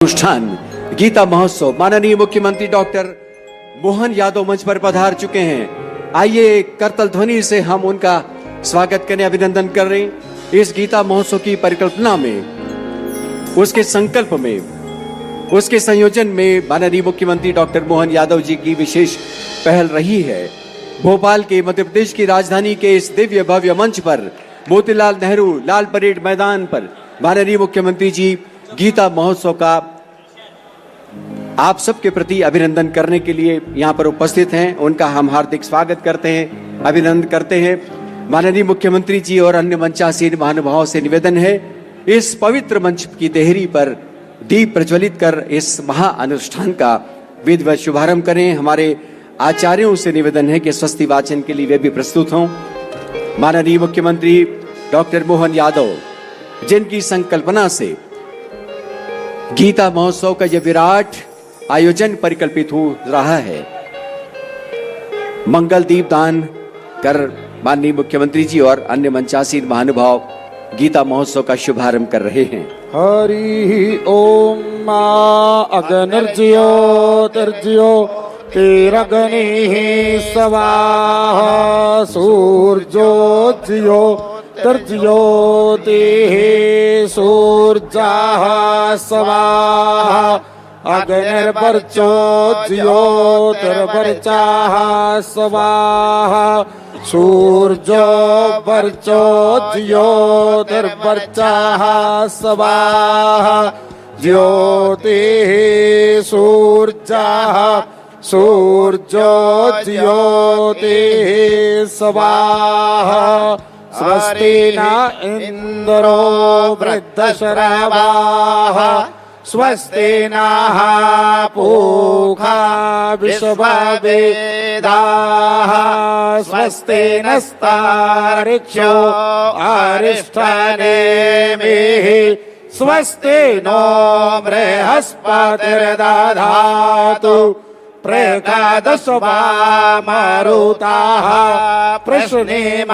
अनुष्ठान गीता महोत्सव माननीय मुख्यमंत्री डॉक्टर मोहन यादव मंच पर पधार चुके हैं। आइए करतल ध्वनि से हम उनका स्वागत करें, अभिनंदन कर रहे हैं। इस गीता महोत्सव की परिकल्पना में, उसके संकल्प में, उसके संयोजन में माननीय मुख्यमंत्री डॉक्टर मोहन यादव जी की विशेष पहल रही है। भोपाल के, मध्य प्रदेश की राजधानी के इस दिव्य भव्य मंच पर, मोतीलाल नेहरू लाल परेड मैदान पर माननीय मुख्यमंत्री जी गीता महोत्सव का आप सबके प्रति अभिनंदन करने के लिए यहाँ पर उपस्थित हैं। उनका हम हार्दिक स्वागत करते हैं, अभिनंदन करते हैं। माननीय मुख्यमंत्री जी और अन्य मंचासीन महानुभावों से निवेदन है, इस पवित्र मंच की देहरी पर दीप प्रज्वलित कर इस महाअनुष्ठान का विधिवत शुभारंभ करें। हमारे आचार्यों से निवेदन है कि स्वस्ति वाचन के लिए वे भी प्रस्तुत हों। माननीय मुख्यमंत्री डॉक्टर मोहन यादव, जिनकी संकल्पना से गीता महोत्सव का यह विराट आयोजन परिकल्पित हो रहा है, मंगल दीप दान कर माननीय मुख्यमंत्री जी और अन्य मंचासीन महानुभाव गीता महोत्सव का शुभारंभ कर रहे हैं। हरि ओम मा अग्निर्ज्यो तर्ज्यो तेरग्नि स्वाहा सूर्योज्यो तर्ज्यो तेः सूर्याः स्वाहा अग्निर्वर्चो ज्योतिर्वर्चाः स्वाहा सूर्यो वर्चो ज्योतिर्वर्चाः स्वाहा ज्योतिः सूर्याः सूर्यो ज्योतिः स्वाहा स्वस्ति न इन्द्रो वृद्धश्रवाः स्वस्ति नः पूषा विश्ववेदाः स्वस्ति नस्तार्क्ष्यो अरिष्ठनेमिः स्वस्ति नो बृहस्पतिर्दधातु प्रकादशवा मारुताः प्रश्नेमातराः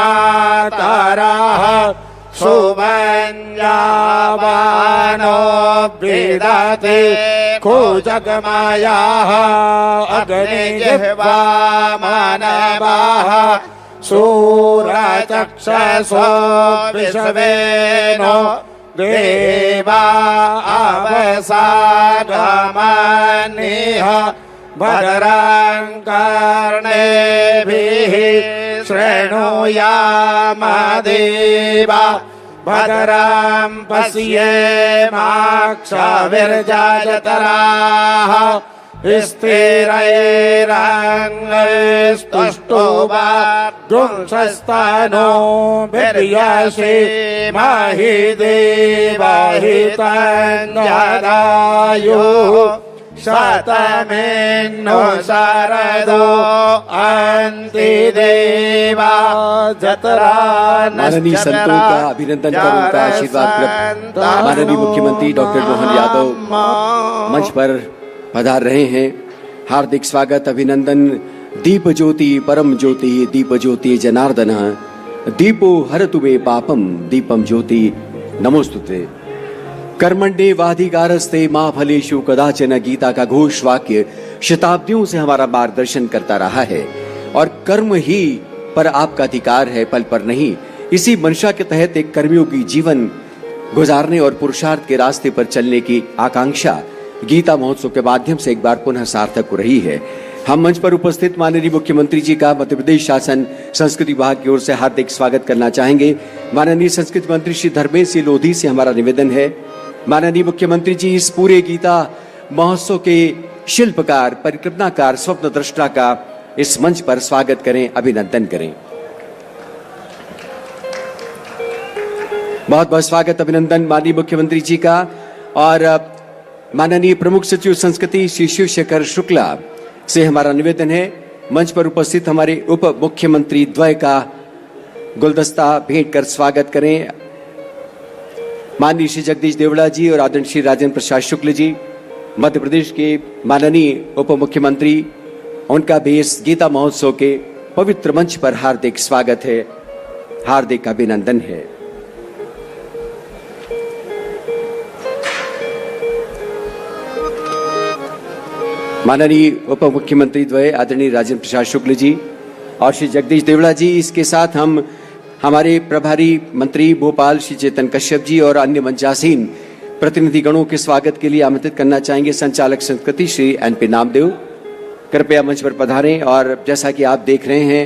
सुमन्यावानो विदते को जगमायाः अग्निजिह्वा मानवाः सूरचक्षसो विश्वेनो देवा अवसागमनिः भद्रं कर्णेभिः शृणुयाम देवा भद्रं पश्येमाक्षभिर्जत्राः स्थिरैरङ्गैस्तुष्टुवा दुंसस्तनोभिर्यसेमहि देवहितं शतमेन्नो शरदो अन्ति देवा जतरा माननीय संतों का अभिनंदन कर उनका आशीर्वाद प्राप्त माननीय मुख्यमंत्री डॉक्टर मोहन यादव मंच पर पधार रहे हैं। हार्दिक स्वागत, अभिनंदन। दीप ज्योति परम ज्योति दीप ज्योति जनार्दन दीपो हरतु मे पापम दीपम ज्योति नमोस्तुते। कर्मण्येवाधिकारस्ते मां फलेषु कदाचन गीता का घोष वाक्य शताब्दियों से हमारा मार्गदर्शन करता रहा है और कर्म ही पर आपका अधिकार है, पल पर नहीं। इसी मंशा के तहत एक कर्मयोगी जीवन गुजारने और पुरुषार्थ के रास्ते पर चलने की आकांक्षा गीता महोत्सव के माध्यम से एक बार पुनः सार्थक हो रही है। हम मंच पर उपस्थित माननीय मुख्यमंत्री जी का मध्य प्रदेश शासन संस्कृति विभाग की ओर से हार्दिक स्वागत करना चाहेंगे। माननीय संस्कृति मंत्री श्री धर्मेश सिंह लोधी से हमारा निवेदन है, माननीय मुख्यमंत्री जी इस पूरे गीता महोत्सव के शिल्पकार, परिकल्पनाकार, स्वप्न दृष्टा का इस मंच पर स्वागत करें, अभिनंदन करें। बहुत बहुत स्वागत, अभिनंदन माननीय मुख्यमंत्री जी का। और माननीय प्रमुख सचिव संस्कृति श्री शिव शेखर शुक्ला से हमारा निवेदन है, मंच पर उपस्थित हमारे उप मुख्यमंत्री द्वय का गुलदस्ता भेंट कर स्वागत करें। माननीय श्री जगदीश देवड़ा जी और आदरणीय श्री राजेंद्र प्रसाद शुक्ल जी, मध्य प्रदेश के माननीय उप मुख्यमंत्री, उनका भी इस गीता महोत्सव के पवित्र मंच पर हार्दिक स्वागत है, हार्दिक अभिनंदन है। माननीय उप मुख्यमंत्री द्वय आदरणीय राजेंद्र प्रसाद शुक्ल जी और श्री जगदीश देवड़ा जी, इसके साथ हम हमारे प्रभारी मंत्री भोपाल श्री चेतन कश्यप जी और अन्य मंचासीन प्रतिनिधिगणों के स्वागत के लिए आमंत्रित करना चाहेंगे संचालक संस्कृति श्री एनपी नामदेव, कृपया मंच पर पधारें। और जैसा कि आप देख रहे हैं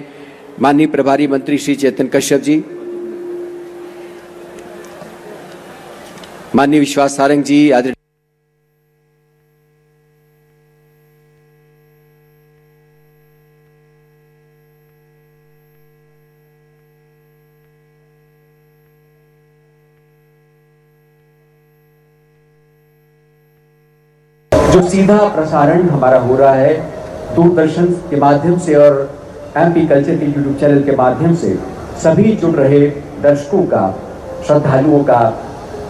माननीय प्रभारी मंत्री श्री चेतन कश्यप जी, माननीय विश्वास सारंग जी, आदरणीय जो सीधा प्रसारण हमारा हो रहा है दूरदर्शन के माध्यम से और एमपी कल्चर के यूट्यूब चैनल के माध्यम से, सभी जुड़ रहे दर्शकों का, श्रद्धालुओं का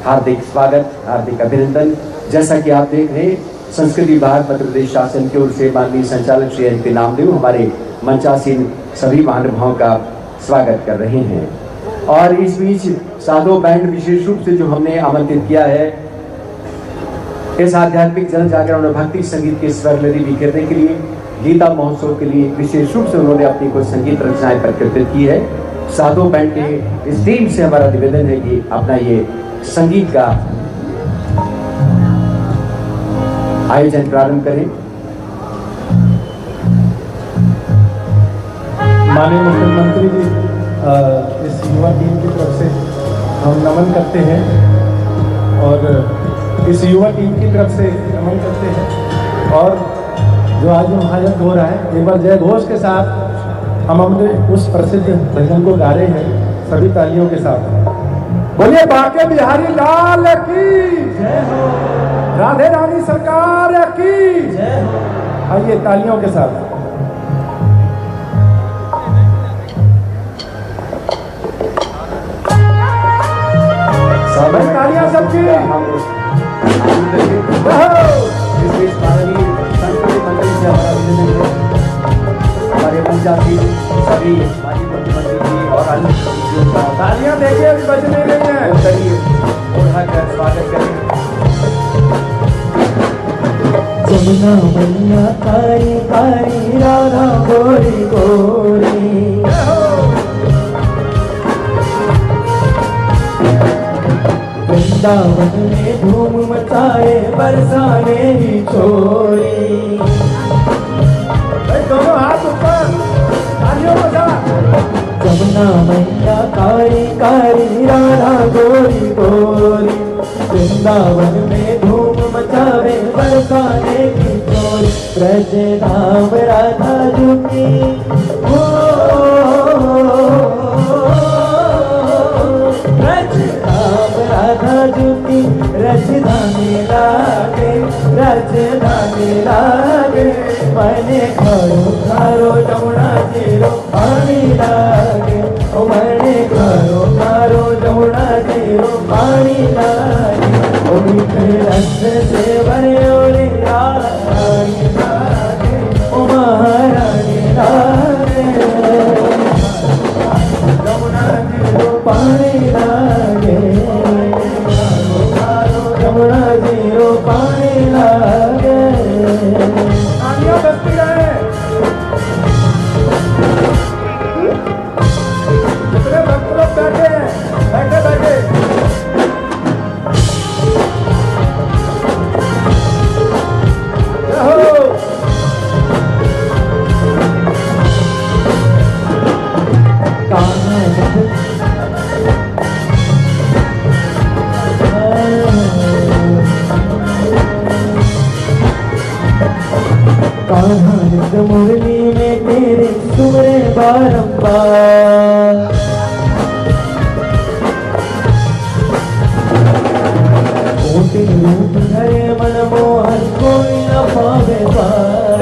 हार्दिक स्वागत, हार्दिक अभिनंदन। जैसा कि आप देख रहे हैं संस्कृति विभाग मध्य प्रदेश शासन की ओर से माननीय संचालक श्री एनपी नामदेव हमारे मंचासीन सभी महानुभावों का स्वागत कर रहे हैं। और इस बीच साधो बैंड विशेष रूप से जो हमने आमंत्रित किया है इस आध्यात्मिक जन जागरण और भक्ति संगीत की स्वर लहरी बिखेरने के लिए, गीता महोत्सव के लिए विशेष रूप से उन्होंने अपनी कुछ संगीत रचनाएं प्रकृतित की है। साधो बैंड के इस टीम से हमारा निवेदन है कि अपना ये संगीत का आयोजन प्रारंभ करें। माननीय मुख्यमंत्री जी, इस युवा टीम की तरफ से हम नमन करते हैं और इस युवा टीम की तरफ से नमन करते हैं। और जो आज महायज्ञ हो रहा है, एक बार जय घोष के साथ हम अपने उस प्रसिद्ध भजन को गा रहे हैं सभी तालियों के साथ। बोलिए बांके बिहारी लाल की जय हो, राधे रानी सरकार की जय हो। आइए तालियों के साथ। तालियां सबकी। हमारे पंचायती सभी माजी मुख्यमंत्री जी और अन्य तालियां देखिए, अभी बज नहीं रही है, चलिए उठाकर स्वागत करें। जमुना मैया कारी कारी राधा गोरी गोरी, वृंदावन में धूम मचाए बरसाने ही छोरी। दोनों हाथ ऊपर, तालियों के साथ। जमुना मैया कारी कारी राधा गोरी गोरी, वृंदावन में धूम मचावे बरसाने की छोरी। ब्रज धाम राधा झुकी हो, राधा झुकी रजधानी लागे, रजधानी लागे। मैंने घरो घरो जमुना जीरो पानी लागे, ओ मैंने घरो घरो जमुना जीरो पानी लागे। ओ मीठे रस से भरे ओरे रानी लागे, ओ महारानी लागे। जमुना जीरो पानी लागे, जमुना जीरो पानी लागे। तालियां बजती रहे। कितने भक्त लोग बैठे हैं, बैठे बैठे। मुरली में तेरे सुमरे बारंबार, कोटि रूप धरे मनमोहन कोई न पावे पार।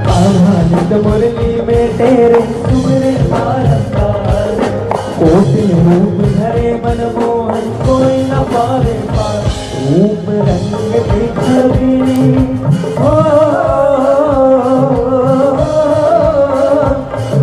आनंद मुरली में तेरे सुमरे बारंबार, कोटि रूप धरे मनमोहन कोई न पावे पार। रूप रंग की छवि हो,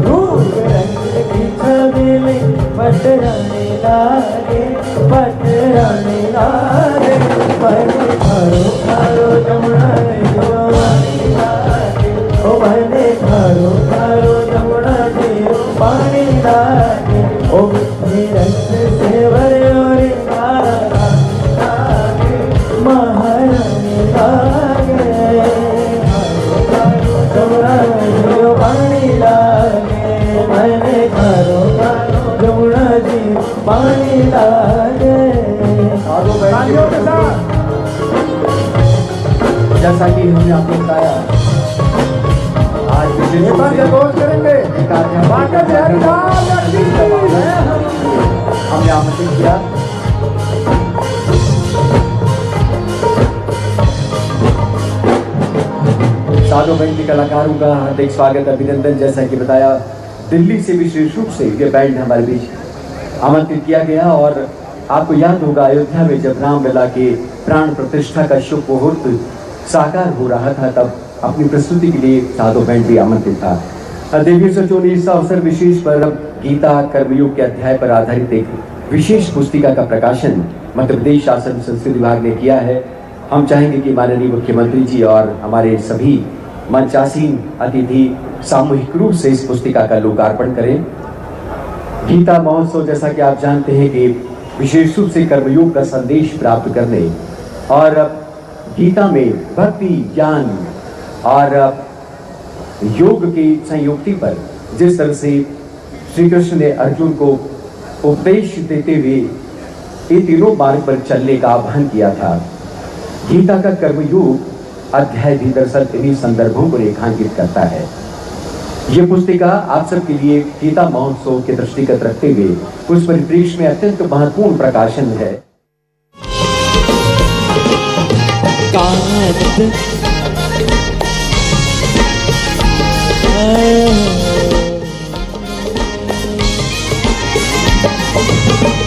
रूप रंग की छवि में बटराने लागे, पटरानी लागे मैंने खारो खारो जमुना जीरो पानी लागे ओ मैंने खारो खारो जमुना जीरो पानी लागे ओ मिठे रस से भरे और लागे महारानी लागे खारो जमुना जीरो पानी लागे मैंने खारो खारो जमुना जीरो पानी लागे। जैसा कि हमने आपको बताया आज करेंगे हमने आमंत्रित किया। साधु बैंक के कलाकारों का हार्दिक स्वागत अभिनंदन। जैसा कि बताया दिल्ली से विशेष रूप से ये बैंड हमारे बीच आमंत्रित किया गया और आपको याद होगा अयोध्या में जब रामलला के प्राण प्रतिष्ठा का शुभ मुहूर्त साकार हो रहा था तब अपनी प्रस्तुति के लिए साधु बैंड भी आमंत्रित था। देवी सचों ने इस अवसर विशेष पर गीता कर्मयोग के अध्याय पर आधारित एक विशेष पुस्तिका का प्रकाशन मध्य प्रदेश शासन संस्कृति विभाग ने किया है। हम चाहेंगे कि माननीय मुख्यमंत्री जी और हमारे सभी मंचासीन अतिथि सामूहिक रूप से इस पुस्तिका का लोकार्पण करें। गीता महोत्सव जैसा कि आप जानते हैं कि विशेष रूप से कर्मयोग का संदेश प्राप्त करने और गीता में भक्ति ज्ञान और योग की संयुक्ति पर जिस तरह से श्री कृष्ण ने अर्जुन को उपदेश देते हुए इन तीनों मार्ग पर चलने का आह्वान किया था। गीता का कर्मयोग अध्याय भी दरअसल इन्हीं संदर्भों को रेखांकित करता है। ये पुस्तिका आप सबके लिए गीता महोत्सव के दृष्टिगत रखते हुए उस परिप्रेक्ष्य में अत्यंत महत्वपूर्ण प्रकाशन है।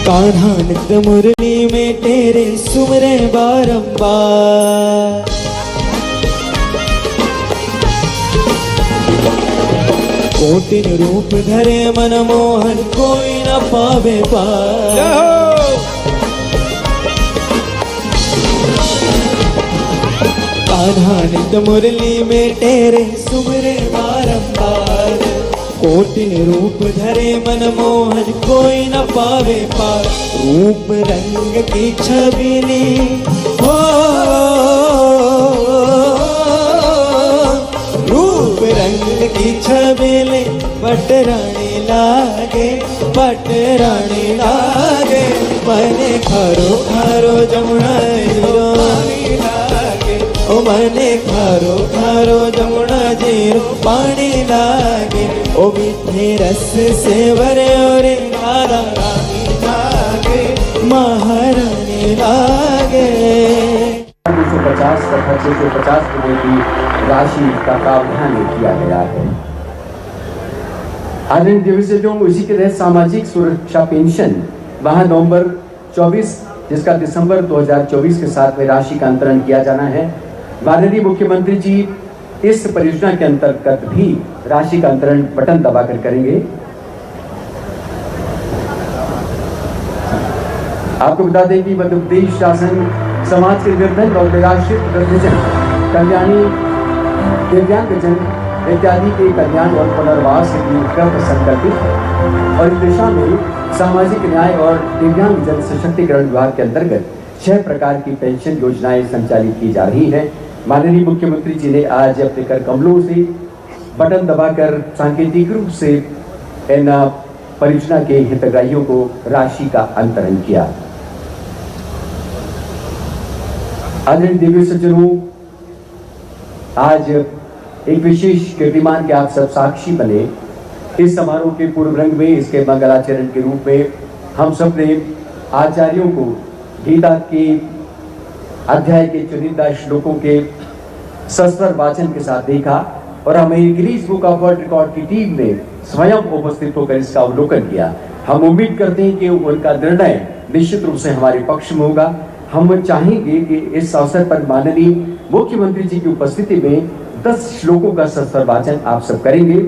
कान्हा नित्य मुरली में तेरे सुमरे बारंबार कोटिन रूप धरे मनमोहन कोई न पावे पार। कान्हा नित्य मुरली में तेरे सुमरे बारंबार कोटिन रूप धरे मनमोहन कोई न पावे पार। रूप रंग की छबिली हो रूप रंग की छबिली पटरानी लागे पटरानी लागे मैंने खारो खारो जमुना जीरो पानी लागे ओ मैंने खारो खारो जमुना जीरो पानी लागे ओ मीठे रस से भरे और राधा रानी लागे महारानी लागे। 250 तथा 650 रुपए की राशि का प्रावधान किया गया है। आदरणीय दिवसों इसी के तहत सामाजिक सुरक्षा पेंशन वहां नवंबर 24 जिसका दिसंबर 2024 के साथ में राशि का अंतरण किया जाना है। माननीय मुख्यमंत्री जी इस परियोजना के अंतर्गत भी राशि का अंतरण बटन दबाकर करेंगे। आपको बता दें कि मध्य प्रदेश शासन समाज के निर्धन और निराश्रित वृद्धजन कल्याणी दिव्यांगजन इत्यादि के कल्याण और पुनर्वास के लिए कृत संकल्पित है और इस दिशा में सामाजिक न्याय और दिव्यांगजन सशक्तिकरण विभाग के अंतर्गत 6 प्रकार की पेंशन योजनाएं संचालित की जा रही हैं। माननीय मुख्यमंत्री जी ने आज अपने कर कमलों से बटन दबाकर सांकेतिक रूप से इन परियोजना के हितग्राहियों को राशि का अंतरण किया। आदरणीय दिव्य सज्जनों, आज एक विशेष कीर्तिमान के आप सब साक्षी बने। इस समारोह के पूर्व रंग में इसके मंगलाचरण के रूप में हम सब ने आचार्यों को गीता के अध्याय के चुनिंदा श्लोकों के सस्वर वाचन के साथ देखा और हमें Guinness book of world record की टीम ने स्वयं उपस्थित होकर इसका अवलोकन किया। हम उम्मीद करते हैं कि उनका निर्णय निश्चित रूप से हमारे पक्ष में होगा। हम चाहेंगे कि इस अवसर पर माननीय मुख्यमंत्री जी की उपस्थिति में 10 श्लोकों का सस्वर वाचन आप सब करेंगे।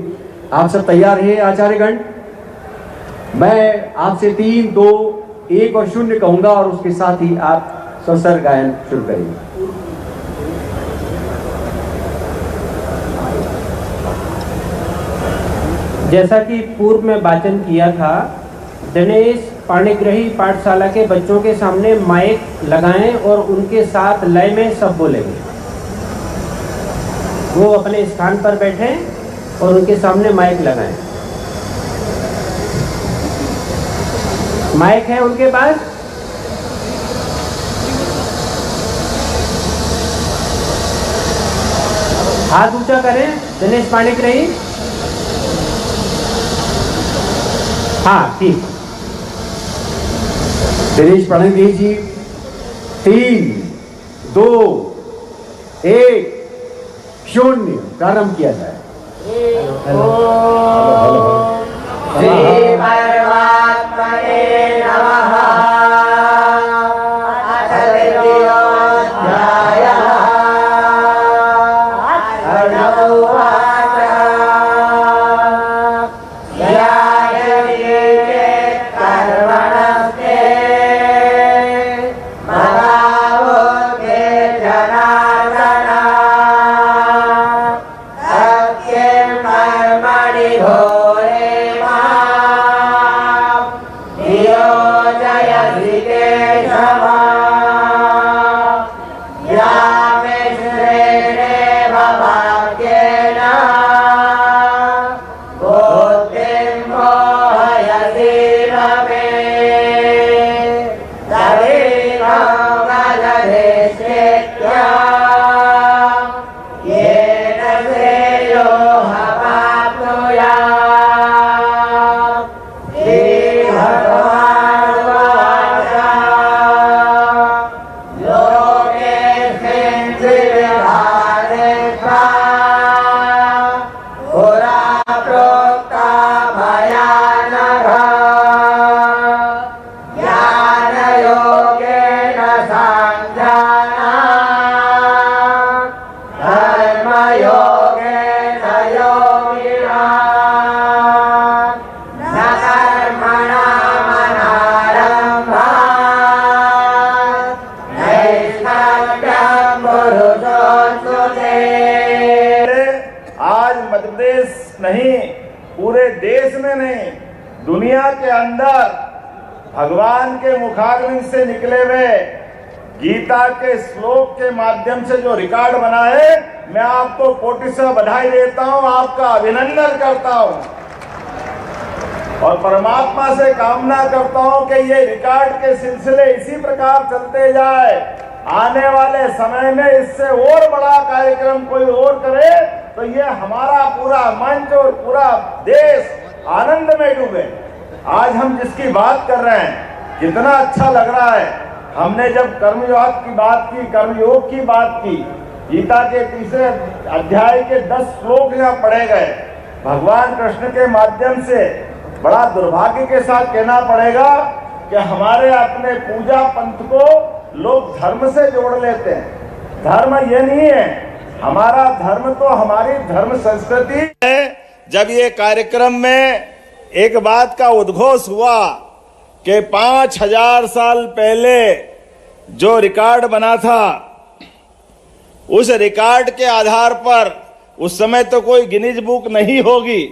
आप सब तैयार हैं आचार्यगण? मैं आपसे 3, 2, 1 और 0 कहूंगा और उसके साथ ही आप स्वसर गायन शुरू करेंगे। जैसा कि पूर्व में वाचन किया था, दिनेश पाणिग्रही पाठशाला के बच्चों के सामने माइक लगाएं और उनके साथ लय में सब बोलेंगे। वो अपने स्थान पर बैठें और उनके सामने माइक लगाएं। माइक है उनके पास? हाथ ऊंचा करें दिनेश पाणिग्रही। हाँ, ठीक। दिनेश पाणिग्रही जी, 3, 2, 1, 0 प्रारंभ किया जाए। श्री परमात्मने नमः। अथ द्वितीयोऽध्यायः। अर्णवोवाच ध्यायते कर्मणस्ते मदावोते जनार्दन सत्यं कर्मणि घोरे मां नियोजयसि केशव। यामिश्रेणेव वाक्येन बुद्धिं मोहयसीव मे तदेकं वदधिष्ठित्य येन श्रेयोऽहमाप्नुयात्। श्रीभगवानुवाच लोकेऽस्मिन् द्विविधा देवा पुरा प्रोक्ता मया नघ। ज्ञानयोगेन साङ्ख्यानां कर्मयोगेन योगिना न कर्मणामनारम्भात् नैष्कर्म्यं पुरुषोऽश्नुते। आज मध्य प्रदेश नहीं, पूरे देश में नहीं, दुनिया के अंदर भगवान के मुखारविंद से निकले हुए गीता के श्लोक के माध्यम से जो रिकॉर्ड बना है, मैं आपको कोटि से बधाई देता हूं, आपका अभिनंदन करता हूं और परमात्मा से कामना करता हूं कि ये रिकॉर्ड के सिलसिले इसी प्रकार चलते जाए। आने वाले समय में इससे और बड़ा कार्यक्रम कोई और करे तो ये हमारा पूरा मंच और पूरा देश आनंद में डूबे। आज हम जिसकी बात कर रहे हैं, कितना अच्छा लग रहा है। हमने जब कर्मयोग की बात की, कर्मयोग की बात की, गीता के 3 अध्याय के 10 श्लोक यहाँ पढ़े गए। भगवान कृष्ण के माध्यम से बड़ा दुर्भाग्य के साथ कहना पड़ेगा कि हमारे अपने पूजा पंथ को लोग धर्म से जोड़ लेते हैं। धर्म ये नहीं है, हमारा धर्म तो हमारी धर्म संस्कृति है। जब ये कार्यक्रम में एक बात का उद्घोष हुआ कि 5000 साल पहले जो रिकॉर्ड बना था, उस रिकॉर्ड के आधार पर उस समय तो कोई गिनीज बुक नहीं होगी,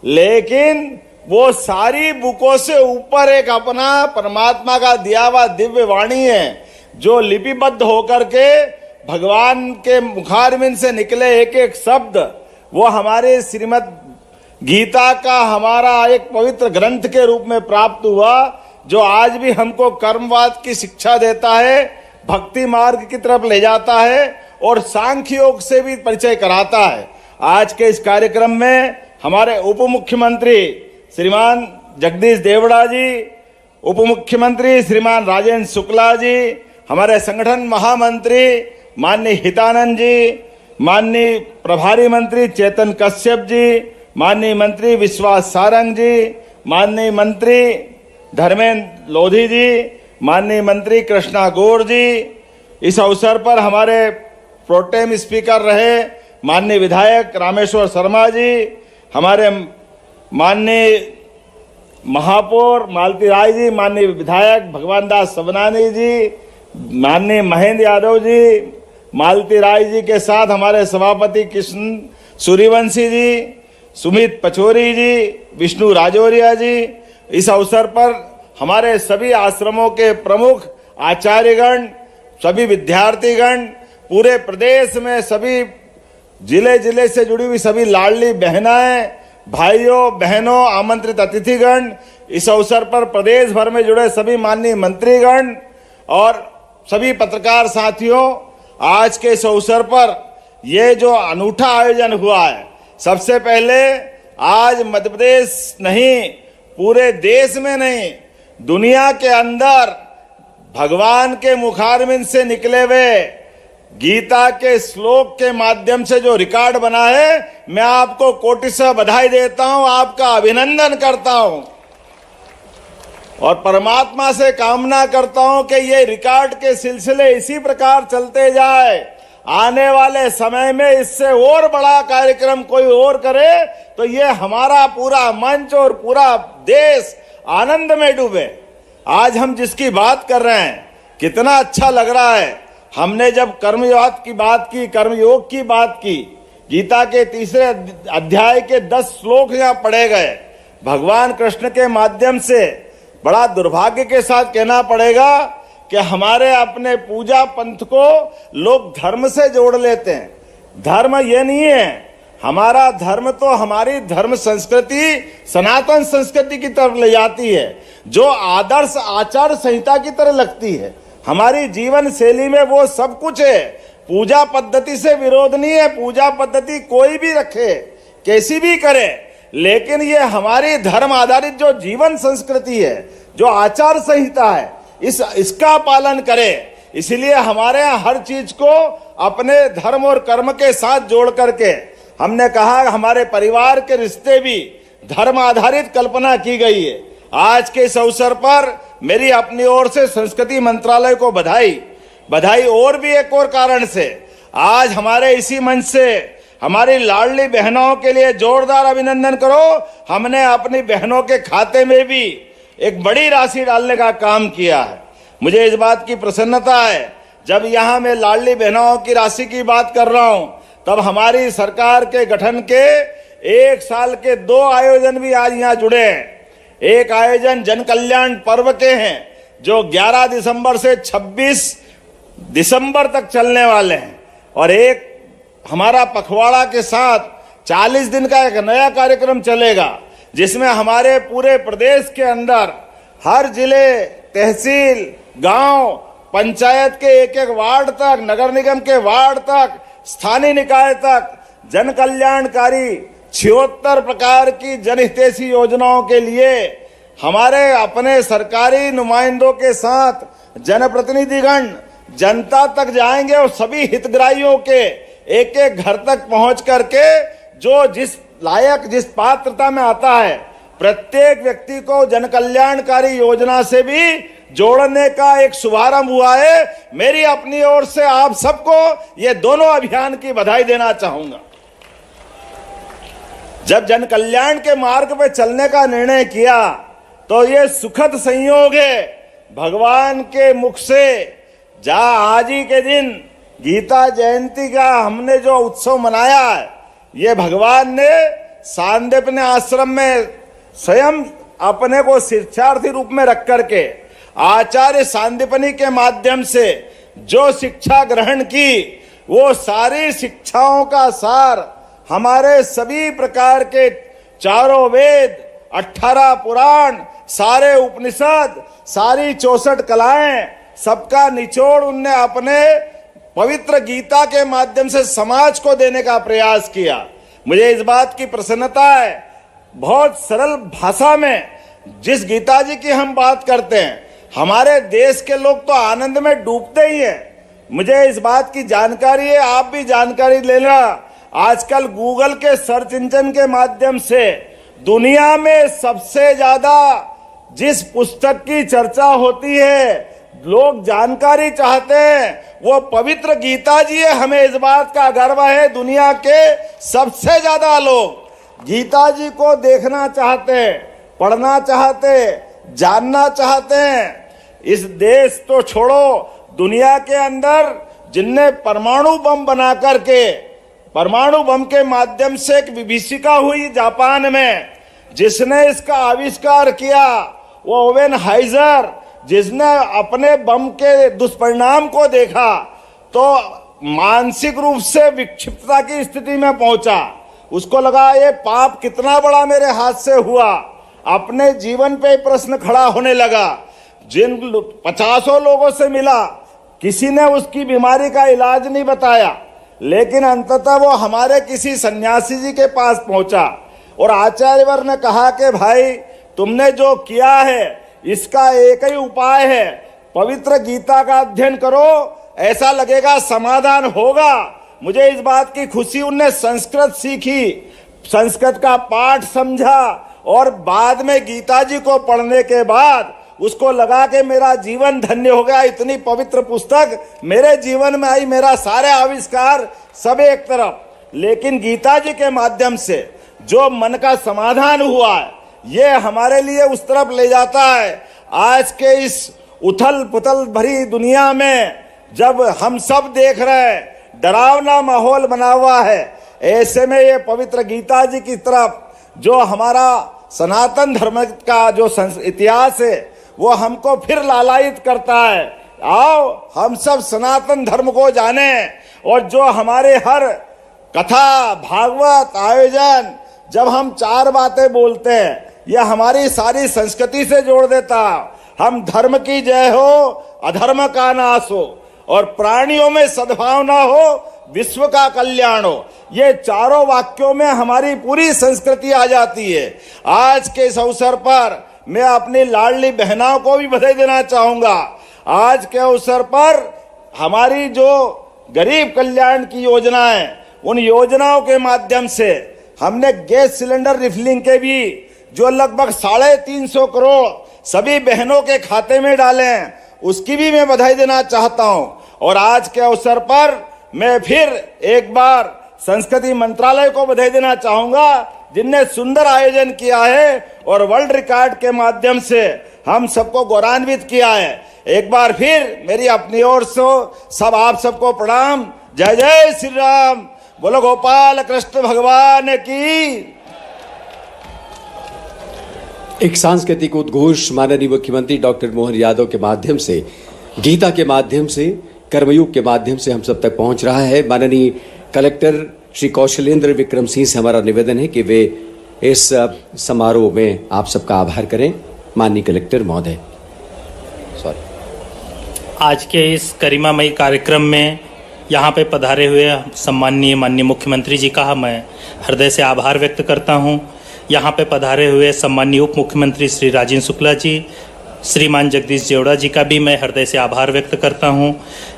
लेकिन वो सारी बुकों से ऊपर एक अपना परमात्मा का दिया हुआ दिव्य वाणी है, जो लिपिबद्ध होकर के भगवान के मुखारविंद से निकले एक एक शब्द, वो हमारे श्रीमद् गीता का हमारा एक पवित्र ग्रंथ के रूप में प्राप्त हुआ, जो आज भी हमको कर्मवाद की शिक्षा देता है, भक्ति मार्ग की तरफ ले जाता है और सांख्य योग से भी परिचय कराता है। आज के इस कार्यक्रम में हमारे उप मुख्यमंत्री श्रीमान जगदीश देवड़ा जी, उप मुख्यमंत्री श्रीमान राजेंद्र शुक्ला जी, हमारे संगठन महामंत्री माननीय हितानंद जी, माननीय प्रभारी मंत्री चेतन कश्यप जी, माननीय मंत्री विश्वास सारंग जी, माननीय मंत्री धर्मेंद्र लोधी जी, माननीय मंत्री कृष्णा गौर जी, इस अवसर पर हमारे प्रोटेम स्पीकर रहे माननीय विधायक रामेश्वर शर्मा जी, हमारे माननीय महापौर मालती राय जी, माननीय विधायक भगवान दास सबनानी जी, माननीय महेंद्र यादव जी, मालती राय जी के साथ हमारे सभापति कृष्ण सूर्यवंशी जी, सुमित पचौरी जी, विष्णु राजौरिया जी, इस अवसर पर हमारे सभी आश्रमों के प्रमुख आचार्यगण, सभी विद्यार्थीगण, पूरे प्रदेश में सभी जिले से जुड़ी हुई सभी लाडली बहनाएं, भाइयों बहनों, आमंत्रित अतिथिगण, इस अवसर पर प्रदेश भर में जुड़े सभी माननीय मंत्रीगण और सभी पत्रकार साथियों, आज के इस अवसर पर ये जो अनूठा आयोजन हुआ है, सबसे पहले आज मध्य प्रदेश नहीं, पूरे देश में नहीं, दुनिया के अंदर भगवान के मुखारबिंद से निकले हुए गीता के श्लोक के माध्यम से जो रिकॉर्ड बना है, मैं आपको कोटिशः बधाई देता हूं, आपका अभिनंदन करता हूं और परमात्मा से कामना करता हूं कि ये रिकॉर्ड के सिलसिले इसी प्रकार चलते जाए। आने वाले समय में इससे और बड़ा कार्यक्रम कोई और करे तो ये हमारा पूरा मंच और पूरा देश आनंद में डूबे। आज हम जिसकी बात कर रहे हैं, कितना अच्छा लग रहा है। हमने जब कर्मयोग की बात की, कर्मयोग की बात की, गीता के तीसरे अध्याय के 10 श्लोक यहाँ पढ़े गए भगवान कृष्ण के माध्यम से। बड़ा दुर्भाग्य के साथ कहना पड़ेगा कि हमारे अपने पूजा पंथ को लोग धर्म से जोड़ लेते हैं। धर्म ये नहीं है, हमारा धर्म तो हमारी धर्म संस्कृति, सनातन संस्कृति की तरफ ले जाती है, जो आदर्श आचार संहिता की तरह लगती है। हमारी जीवन शैली में वो सब कुछ है। पूजा पद्धति से विरोध नहीं है, पूजा पद्धति कोई भी रखे, कैसी भी करे, लेकिन ये हमारी धर्म आधारित जो जीवन संस्कृति है, जो आचार संहिता है, इसका पालन करे। इसलिए हमारे यहाँ हर चीज को अपने धर्म और कर्म के साथ जोड़ करके हमने कहा, हमारे परिवार के रिश्ते भी धर्म आधारित कल्पना की गई है। आज के इस अवसर पर मेरी अपनी ओर से संस्कृति मंत्रालय को बधाई और भी एक और कारण से। आज हमारे इसी मंच से हमारी लाडली बहनों के लिए जोरदार अभिनंदन करो। हमने अपनी बहनों के खाते में भी एक बड़ी राशि डालने का काम किया है। मुझे इस बात की प्रसन्नता है, जब यहाँ मैं लाडली बहनों की राशि की बात कर रहा हूँ, तब हमारी सरकार के गठन के 1 साल के 2 आयोजन भी आज यहाँ जुड़े हैं। एक आयोजन जन कल्याण पर्व के हैं, जो 11 दिसंबर से 26 दिसंबर तक चलने वाले हैं, और एक हमारा पखवाड़ा के साथ 40 दिन का एक नया कार्यक्रम चलेगा, जिसमें हमारे पूरे प्रदेश के अंदर हर जिले, तहसील, गांव, पंचायत के एक वार्ड तक, नगर निगम के वार्ड तक, स्थानीय निकाय तक जन कल्याणकारी 76 प्रकार की जनहितैषी योजनाओं के लिए हमारे अपने सरकारी नुमाइंदों के साथ जनप्रतिनिधिगण जनता तक जाएंगे और सभी हितग्राहियों के एक घर तक पहुंच करके जो जिस लायक, जिस पात्रता में आता है, प्रत्येक व्यक्ति को जन कल्याणकारी योजना से भी जोड़ने का एक शुभारंभ हुआ है। मेरी अपनी ओर से आप सबको ये दोनों अभियान की बधाई देना चाहूंगा। जब जन कल्याण के मार्ग पे चलने का निर्णय किया तो ये सुखद संयोग है, भगवान के मुख से, जहां आज ही के दिन गीता जयंती का हमने जो उत्सव मनाया है, ये भगवान ने सांदीपनि आश्रम में स्वयं अपने को शिक्षार्थी रूप में रख करके आचार्य सांदीपनि के माध्यम से जो शिक्षा ग्रहण की, वो सारी शिक्षाओं का सार हमारे सभी प्रकार के 4 वेद, 18 पुराण, सारे उपनिषद, सारी 64 कलाएं, सबका निचोड़ उनने अपने पवित्र गीता के माध्यम से समाज को देने का प्रयास किया। मुझे इस बात की प्रसन्नता है, बहुत सरल भाषा में जिस गीता जी की हम बात करते हैं, हमारे देश के लोग तो आनंद में डूबते ही हैं। मुझे इस बात की जानकारी है, आप भी जानकारी लेना। आजकल गूगल के सर्च इंजन के माध्यम से दुनिया में सबसे ज्यादा जिस पुस्तक की चर्चा होती है, लोग जानकारी चाहते हैं, वो पवित्र गीता जी है। हमें इस बात का गर्व है, दुनिया के सबसे ज्यादा लोग गीता जी को देखना चाहते हैं, पढ़ना चाहते, जानना चाहते हैं। इस देश तो छोड़ो, दुनिया के अंदर जिनने परमाणु बम बना करके, परमाणु बम के माध्यम से एक विभीषिका हुई जापान में, जिसने इसका आविष्कार किया वो ओवेन हाइजर, जिसने अपने बम के दुष्परिणाम को देखा तो मानसिक रूप से विक्षिप्तता की स्थिति में पहुंचा। उसको लगा ये पाप कितना बड़ा मेरे हाथ से हुआ। अपने जीवन पे प्रश्न खड़ा होने लगा। जिन 50 लोगों से मिला, किसी ने उसकी बीमारी का इलाज नहीं बताया, लेकिन अंततः वो हमारे किसी सन्यासी जी के पास पहुंचा और आचार्यवर ने कहा कि भाई तुमने जो किया है इसका एक ही उपाय है, पवित्र गीता का अध्ययन करो, ऐसा लगेगा समाधान होगा। मुझे इस बात की खुशी, उनने संस्कृत सीखी, संस्कृत का पाठ समझा और बाद में गीता जी को पढ़ने के बाद उसको लगा कि मेरा जीवन धन्य हो गया। इतनी पवित्र पुस्तक मेरे जीवन में आई, मेरा सारे आविष्कार सब एक तरफ, लेकिन गीता जी के माध्यम से जो मन का समाधान हुआ है ये हमारे लिए उस तरफ ले जाता है। आज के इस उथल पुथल भरी दुनिया में जब हम सब देख रहे हैं डरावना माहौल बना हुआ है, ऐसे में ये पवित्र गीता जी की तरफ जो हमारा सनातन धर्म का जो इतिहास है वो हमको फिर लालायित करता है। आओ हम सब सनातन धर्म को जाने और जो हमारे हर कथा भागवत आयोजन जब हम 4 बातें बोलते हैं यह हमारी सारी संस्कृति से जोड़ देता। हम धर्म की जय हो, अधर्म का नाश हो और प्राणियों में सद्भावना हो, विश्व का कल्याण हो। ये चारों वाक्यों में हमारी पूरी संस्कृति आ जाती है। आज के इस अवसर पर मैं अपनी लाडली बहनों को भी बधाई देना चाहूंगा। आज के अवसर पर हमारी जो गरीब कल्याण की योजना है, उन योजनाओं के माध्यम से हमने गैस सिलेंडर रिफिलिंग के भी जो लगभग 350 करोड़ सभी बहनों के खाते में डाले हैं, उसकी भी मैं बधाई देना चाहता हूं। और आज के अवसर पर मैं फिर एक बार संस्कृति मंत्रालय को बधाई देना चाहूंगा, जिनने सुंदर आयोजन किया है और वर्ल्ड रिकॉर्ड के माध्यम से हम सबको गौरवान्वित किया है। एक बार फिर मेरी अपनी ओर से सब आप सबको प्रणाम। जय जय श्री राम। बोलो गोपाल कृष्ण भगवान की। एक सांस्कृतिक उद्घोष माननीय मुख्यमंत्री डॉक्टर मोहन यादव के माध्यम से, गीता के माध्यम से, कर्मयोग के माध्यम से हम सब तक पहुंच रहा है। माननीय कलेक्टर श्री कौशलेंद्र विक्रम सिंह से हमारा निवेदन है कि वे इस समारोह में आप सबका आभार करें। माननीय कलेक्टर महोदय। आज के इस गरिमामयी कार्यक्रम में यहाँ पे पधारे हुए सम्माननीय माननीय मुख्यमंत्री जी का मैं हृदय से आभार व्यक्त करता हूँ। यहाँ पे पधारे हुए सम्माननीय उप मुख्यमंत्री श्री राजेंद्र शुक्ला जी, श्रीमान जगदीश जेवड़ा जी का भी मैं हृदय से आभार व्यक्त करता हूँ।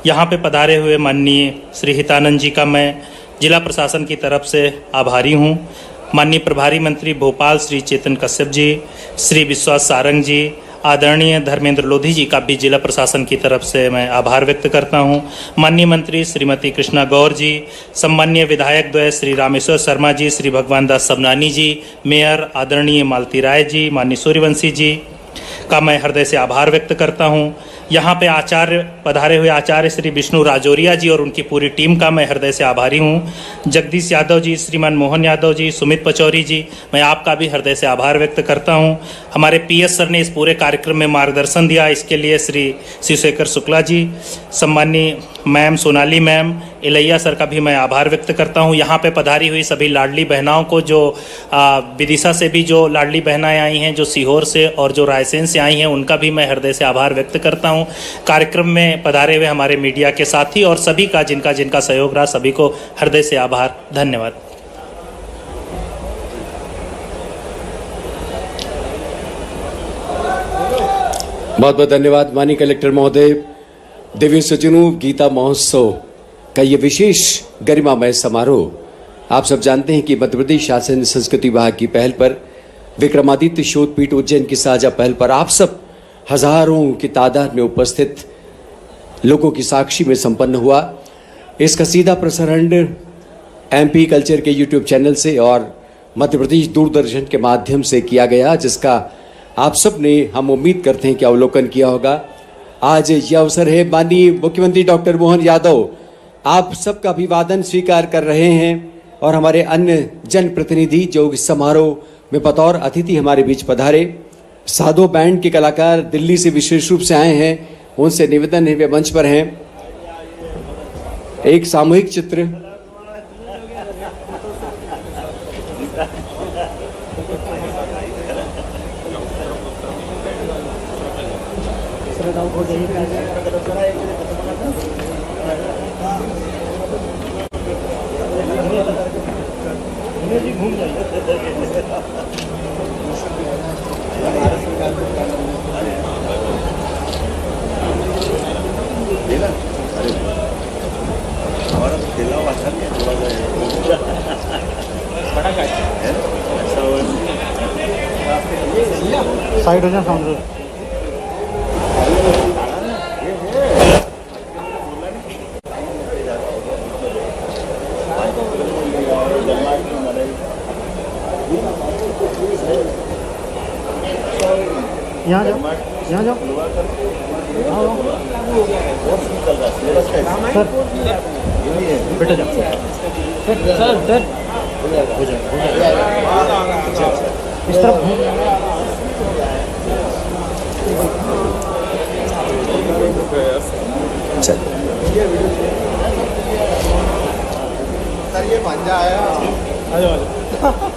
यहाँ पे पधारे हुए माननीय श्री हितानंद जी का मैं जिला प्रशासन की तरफ से आभारी हूँ। माननीय प्रभारी मंत्री भोपाल श्री चेतन कश्यप जी, श्री विश्वास सारंग जी, आदरणीय धर्मेंद्र लोधी जी का भी जिला प्रशासन की तरफ से मैं आभार व्यक्त करता हूं। माननीय मंत्री श्रीमती कृष्णा गौर जी, सम्मानीय विधायक द्वय श्री रामेश्वर शर्मा जी, श्री भगवान दास सबनानी जी, मेयर आदरणीय मालती राय जी, माननीय सूर्यवंशी जी का मैं हृदय से आभार व्यक्त करता हूं। यहाँ पे आचार्य पधारे हुए आचार्य श्री विष्णु राजौरिया जी और उनकी पूरी टीम का मैं हृदय से आभारी हूँ। जगदीश यादव जी, श्रीमान मोहन यादव जी, सुमित पचौरी जी, मैं आपका भी हृदय से आभार व्यक्त करता हूँ। हमारे पीएस सर ने इस पूरे कार्यक्रम में मार्गदर्शन दिया, इसके लिए श्री शिवशेखर शुक्ला जी, सम्मानीय मैम सोनाली मैम, इलैया सर का भी मैं आभार व्यक्त करता हूँ। यहाँ पे पधारी हुई सभी लाडली बहनाओं को, जो विदिशा से भी जो लाडली बहनाएं आई हैं, जो सीहोर से और जो रायसेन से आई हैं, उनका भी मैं हृदय से आभार व्यक्त करता हूँ। कार्यक्रम में पधारे हुए हमारे मीडिया के साथी और सभी का जिनका जिनका सहयोग रहा, सभी को हृदय से आभार। धन्यवाद। बहुत बहुत धन्यवाद माननीय कलेक्टर महोदय। दिव्य सचिनों, गीता महोत्सव का ये विशेष गरिमामय समारोह आप सब जानते हैं कि मध्य प्रदेश शासन संस्कृति विभाग की पहल पर, विक्रमादित्य शोधपीठ उज्जैन की साझा पहल पर आप सब हजारों की तादाद में उपस्थित लोगों की साक्षी में संपन्न हुआ। इसका सीधा प्रसारण MP कल्चर के YouTube चैनल से और मध्य प्रदेश दूरदर्शन के माध्यम से किया गया, जिसका आप सब ने, हम उम्मीद करते हैं कि अवलोकन किया होगा। आज ये अवसर है, माननीय मुख्यमंत्री डॉक्टर मोहन यादव आप सबका अभिवादन स्वीकार कर रहे हैं और हमारे अन्य जनप्रतिनिधि जो इस समारोह में बतौर अतिथि हमारे बीच पधारे, साधो बैंड के कलाकार दिल्ली से विशेष रूप से आए हैं, उनसे निवेदन है वे मंच पर हैं। एक सामूहिक चित्र साइड हो जाए सामने। यहाँ जाओ, यहाँ जाओ। सर बेटा जाओ। सर सर हो जाए इस तरफ सर ये पंजा आया। आ जाओ।